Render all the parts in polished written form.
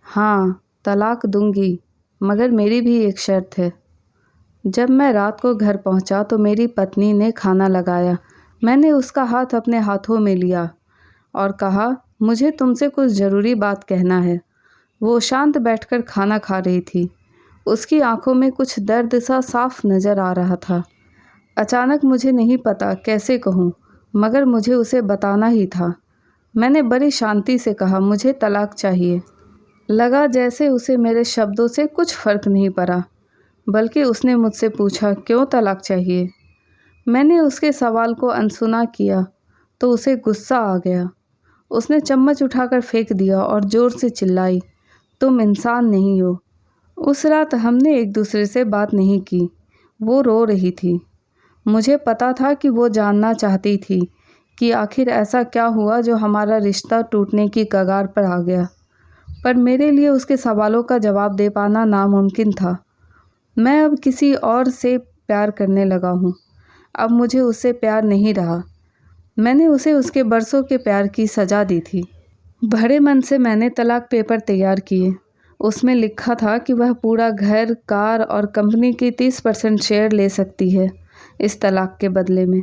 हाँ, तलाक दूँगी, मगर मेरी भी एक शर्त है। जब मैं रात को घर पहुँचा तो मेरी पत्नी ने खाना लगाया। मैंने उसका हाथ अपने हाथों में लिया और कहा, मुझे तुमसे कुछ ज़रूरी बात कहना है। वो शांत बैठकर खाना खा रही थी। उसकी आंखों में कुछ दर्द सा साफ नज़र आ रहा था। अचानक मुझे नहीं पता कैसे कहूँ, मगर मुझे उसे बताना ही था। मैंने बड़ी शांति से कहा, मुझे तलाक चाहिए। लगा जैसे उसे मेरे शब्दों से कुछ फ़र्क नहीं पड़ा, बल्कि उसने मुझसे पूछा, क्यों तलाक चाहिए? मैंने उसके सवाल को अनसुना किया तो उसे गुस्सा आ गया। उसने चम्मच उठाकर फेंक दिया और ज़ोर से चिल्लाई, तुम इंसान नहीं हो। उस रात हमने एक दूसरे से बात नहीं की। वो रो रही थी। मुझे पता था कि वो जानना चाहती थी कि आखिर ऐसा क्या हुआ जो हमारा रिश्ता टूटने की कगार पर आ गया। पर मेरे लिए उसके सवालों का जवाब दे पाना नामुमकिन था। मैं अब किसी और से प्यार करने लगा हूँ। अब मुझे उससे प्यार नहीं रहा। मैंने उसे उसके बरसों के प्यार की सज़ा दी थी। भरे मन से मैंने तलाक पेपर तैयार किए। उसमें लिखा था कि वह पूरा घर, कार और कंपनी की 30% शेयर ले सकती है इस तलाक के बदले में।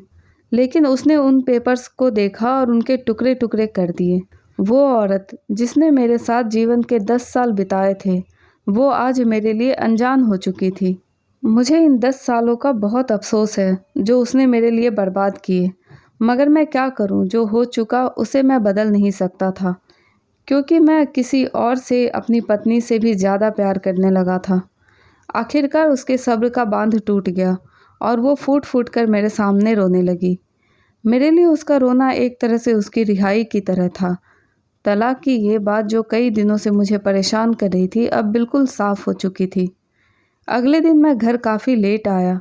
लेकिन उसने उन पेपर्स को देखा और उनके टुकड़े टुकड़े कर दिए। वो औरत जिसने मेरे साथ जीवन के 10 साल बिताए थे, वो आज मेरे लिए अनजान हो चुकी थी। मुझे इन 10 सालों का बहुत अफसोस है जो उसने मेरे लिए बर्बाद किए। मगर मैं क्या करूं, जो हो चुका उसे मैं बदल नहीं सकता था, क्योंकि मैं किसी और से, अपनी पत्नी से भी ज़्यादा प्यार करने लगा था। आखिरकार उसके सब्र का बांध टूट गया और वो फूट फूट कर मेरे सामने रोने लगी। मेरे लिए उसका रोना एक तरह से उसकी रिहाई की तरह था। तलाक की ये बात जो कई दिनों से मुझे परेशान कर रही थी, अब बिल्कुल साफ हो चुकी थी। अगले दिन मैं घर काफ़ी लेट आया।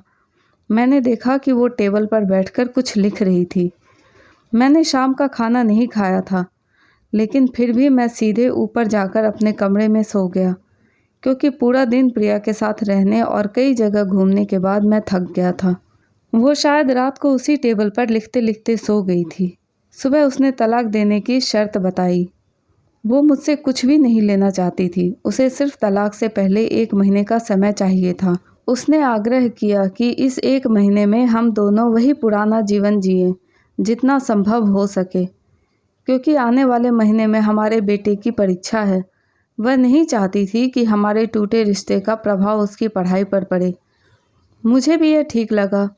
मैंने देखा कि वो टेबल पर बैठकर कुछ लिख रही थी। मैंने शाम का खाना नहीं खाया था, लेकिन फिर भी मैं सीधे ऊपर जाकर अपने कमरे में सो गया, क्योंकि पूरा दिन प्रिया के साथ रहने और कई जगह घूमने के बाद मैं थक गया था। वो शायद रात को उसी टेबल पर लिखते लिखते सो गई थी। सुबह उसने तलाक देने की शर्त बताई। वो मुझसे कुछ भी नहीं लेना चाहती थी। उसे सिर्फ तलाक से पहले 1 महीने का समय चाहिए था। उसने आग्रह किया कि इस 1 महीने में हम दोनों वही पुराना जीवन जिएं, जितना संभव हो सके, क्योंकि आने वाले महीने में हमारे बेटे की परीक्षा है। वह नहीं चाहती थी कि हमारे टूटे रिश्ते का प्रभाव उसकी पढ़ाई पर पड़े। मुझे भी यह ठीक लगा,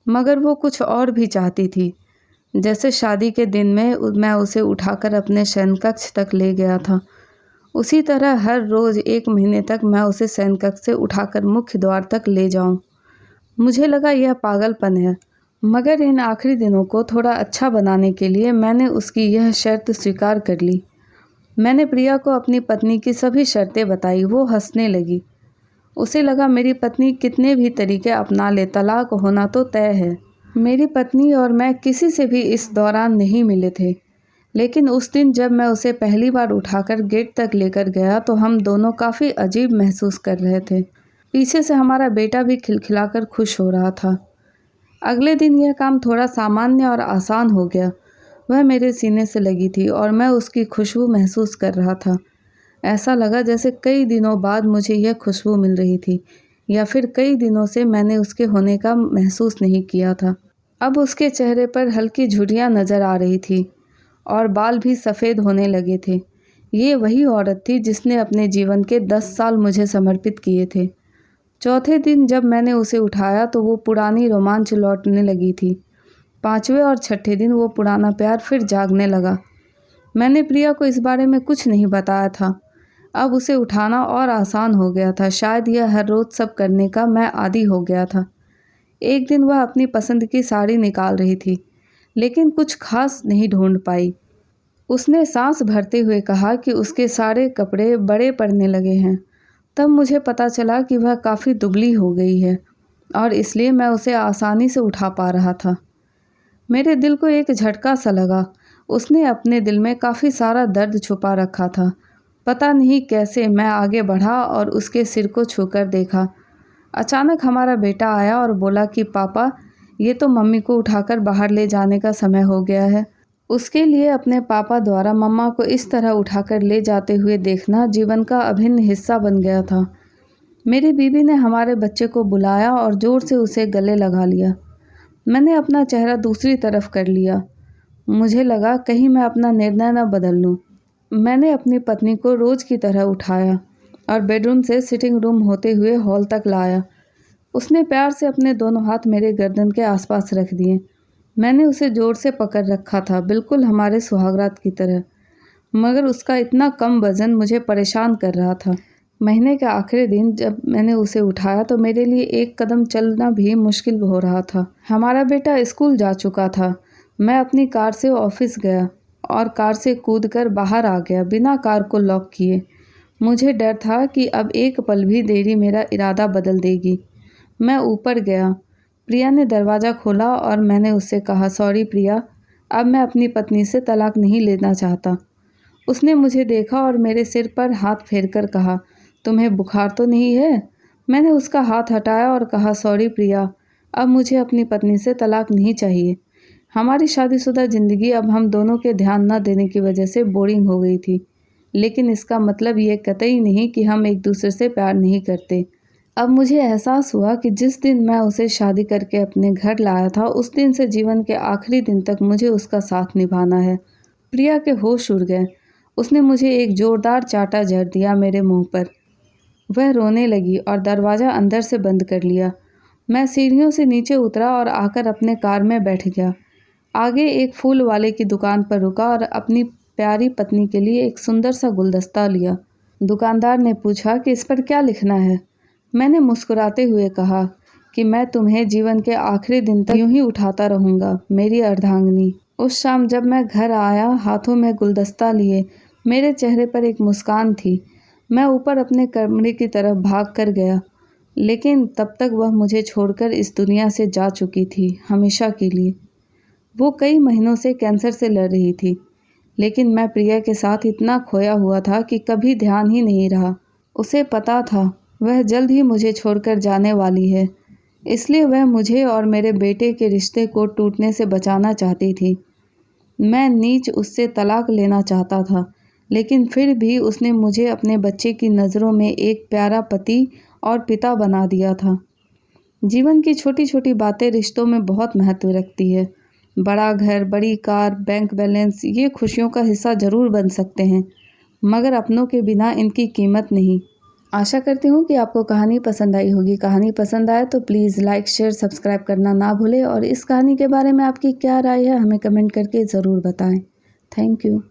मगर वो कुछ और भी चाहती थी। जैसे शादी के दिन में मैं उसे उठाकर अपने शयनकक्ष तक ले गया था, उसी तरह हर रोज़ 1 महीने तक मैं उसे शयनकक्ष से उठाकर मुख्य द्वार तक ले जाऊं। मुझे लगा यह पागलपन है, मगर इन आखिरी दिनों को थोड़ा अच्छा बनाने के लिए मैंने उसकी यह शर्त स्वीकार कर ली। मैंने प्रिया को अपनी पत्नी की सभी शर्तें बताई। वो हंसने लगी। उसे लगा मेरी पत्नी कितने भी तरीके अपना ले, तलाक होना तो तय है। मेरी पत्नी और मैं किसी से भी इस दौरान नहीं मिले थे, लेकिन उस दिन जब मैं उसे पहली बार उठाकर गेट तक लेकर गया तो हम दोनों काफ़ी अजीब महसूस कर रहे थे। पीछे से हमारा बेटा भी खिलखिलाकर खुश हो रहा था। अगले दिन यह काम थोड़ा सामान्य और आसान हो गया। वह मेरे सीने से लगी थी और मैं उसकी खुशबू महसूस कर रहा था। ऐसा लगा जैसे कई दिनों बाद मुझे यह खुशबू मिल रही थी, या फिर कई दिनों से मैंने उसके होने का महसूस नहीं किया था। अब उसके चेहरे पर हल्की झुर्रियाँ नज़र आ रही थी और बाल भी सफ़ेद होने लगे थे। ये वही औरत थी जिसने अपने जीवन के 10 साल मुझे समर्पित किए थे। चौथे दिन जब मैंने उसे उठाया तो वो पुरानी रोमांच लौटने लगी थी। 5वें और 6ठे दिन वो पुराना प्यार फिर जागने लगा। मैंने प्रिया को इस बारे में कुछ नहीं बताया था। अब उसे उठाना और आसान हो गया था। शायद यह हर रोज़ सब करने का मैं आदी हो गया था। एक दिन वह अपनी पसंद की साड़ी निकाल रही थी, लेकिन कुछ खास नहीं ढूंढ पाई। उसने सांस भरते हुए कहा कि उसके सारे कपड़े बड़े पड़ने लगे हैं। तब मुझे पता चला कि वह काफ़ी दुबली हो गई है और इसलिए मैं उसे आसानी से उठा पा रहा था। मेरे दिल को एक झटका सा लगा। उसने अपने दिल में काफ़ी सारा दर्द छुपा रखा था। पता नहीं कैसे मैं आगे बढ़ा और उसके सिर को छूकर देखा। अचानक हमारा बेटा आया और बोला कि पापा, ये तो मम्मी को उठाकर बाहर ले जाने का समय हो गया है। उसके लिए अपने पापा द्वारा मम्मा को इस तरह उठाकर ले जाते हुए देखना जीवन का अभिन्न हिस्सा बन गया था। मेरी बीवी ने हमारे बच्चे को बुलाया और ज़ोर से उसे गले लगा लिया। मैंने अपना चेहरा दूसरी तरफ कर लिया। मुझे लगा कहीं मैं अपना निर्णय न बदल लूँ। मैंने अपनी पत्नी को रोज़ की तरह उठाया और बेडरूम से सिटिंग रूम होते हुए हॉल तक लाया। उसने प्यार से अपने दोनों हाथ मेरे गर्दन के आसपास रख दिए। मैंने उसे ज़ोर से पकड़ रखा था, बिल्कुल हमारे सुहागरात की तरह, मगर उसका इतना कम वज़न मुझे परेशान कर रहा था। महीने के आखिरी दिन जब मैंने उसे उठाया तो मेरे लिए एक कदम चलना भी मुश्किल हो रहा था। हमारा बेटा स्कूल जा चुका था। मैं अपनी कार से ऑफिस गया और कार से कूदकर बाहर आ गया बिना कार को लॉक किए। मुझे डर था कि अब एक पल भी देरी मेरा इरादा बदल देगी। मैं ऊपर गया। प्रिया ने दरवाज़ा खोला और मैंने उससे कहा, सॉरी प्रिया, अब मैं अपनी पत्नी से तलाक नहीं लेना चाहता। उसने मुझे देखा और मेरे सिर पर हाथ फेरकर कहा, तुम्हें बुखार तो नहीं है? मैंने उसका हाथ हटाया और कहा, सॉरी प्रिया, अब मुझे अपनी पत्नी से तलाक नहीं चाहिए। हमारी शादीशुदा ज़िंदगी अब हम दोनों के ध्यान न देने की वजह से बोरिंग हो गई थी, लेकिन इसका मतलब ये कतई नहीं कि हम एक दूसरे से प्यार नहीं करते। अब मुझे एहसास हुआ कि जिस दिन मैं उसे शादी करके अपने घर लाया था, उस दिन से जीवन के आखिरी दिन तक मुझे उसका साथ निभाना है। प्रिया के होश उड़ गए। उसने मुझे एक ज़ोरदार चांटा जड़ दिया मेरे मुंह पर। वह रोने लगी और दरवाज़ा अंदर से बंद कर लिया। मैं सीढ़ियों से नीचे उतरा और आकर अपने कार में बैठ गया। आगे एक फूल वाले की दुकान पर रुका और अपनी प्यारी पत्नी के लिए एक सुंदर सा गुलदस्ता लिया। दुकानदार ने पूछा कि इस पर क्या लिखना है। मैंने मुस्कुराते हुए कहा कि मैं तुम्हें जीवन के आखिरी दिन तक यूं ही उठाता रहूँगा, मेरी अर्धांगिनी। उस शाम जब मैं घर आया, हाथों में गुलदस्ता लिए, मेरे चेहरे पर एक मुस्कान थी। मैं ऊपर अपने कमरे की तरफ भाग कर गया, लेकिन तब तक वह मुझे छोड़कर इस दुनिया से जा चुकी थी, हमेशा के लिए। वो कई महीनों से कैंसर से लड़ रही थी, लेकिन मैं प्रिया के साथ इतना खोया हुआ था कि कभी ध्यान ही नहीं रहा। उसे पता था वह जल्द ही मुझे छोड़कर जाने वाली है, इसलिए वह मुझे और मेरे बेटे के रिश्ते को टूटने से बचाना चाहती थी। मैं नीच उससे तलाक लेना चाहता था, लेकिन फिर भी उसने मुझे अपने बच्चे की नज़रों में एक प्यारा पति और पिता बना दिया था। जीवन की छोटी छोटी बातें रिश्तों में बहुत महत्व रखती है। बड़ा घर, बड़ी कार, बैंक बैलेंस, ये खुशियों का हिस्सा ज़रूर बन सकते हैं, मगर अपनों के बिना इनकी कीमत नहीं। आशा करती हूँ कि आपको कहानी पसंद आई होगी। कहानी पसंद आए तो प्लीज़ लाइक, शेयर, सब्सक्राइब करना ना भूलें और इस कहानी के बारे में आपकी क्या राय है हमें कमेंट करके ज़रूर बताएं। Thank you.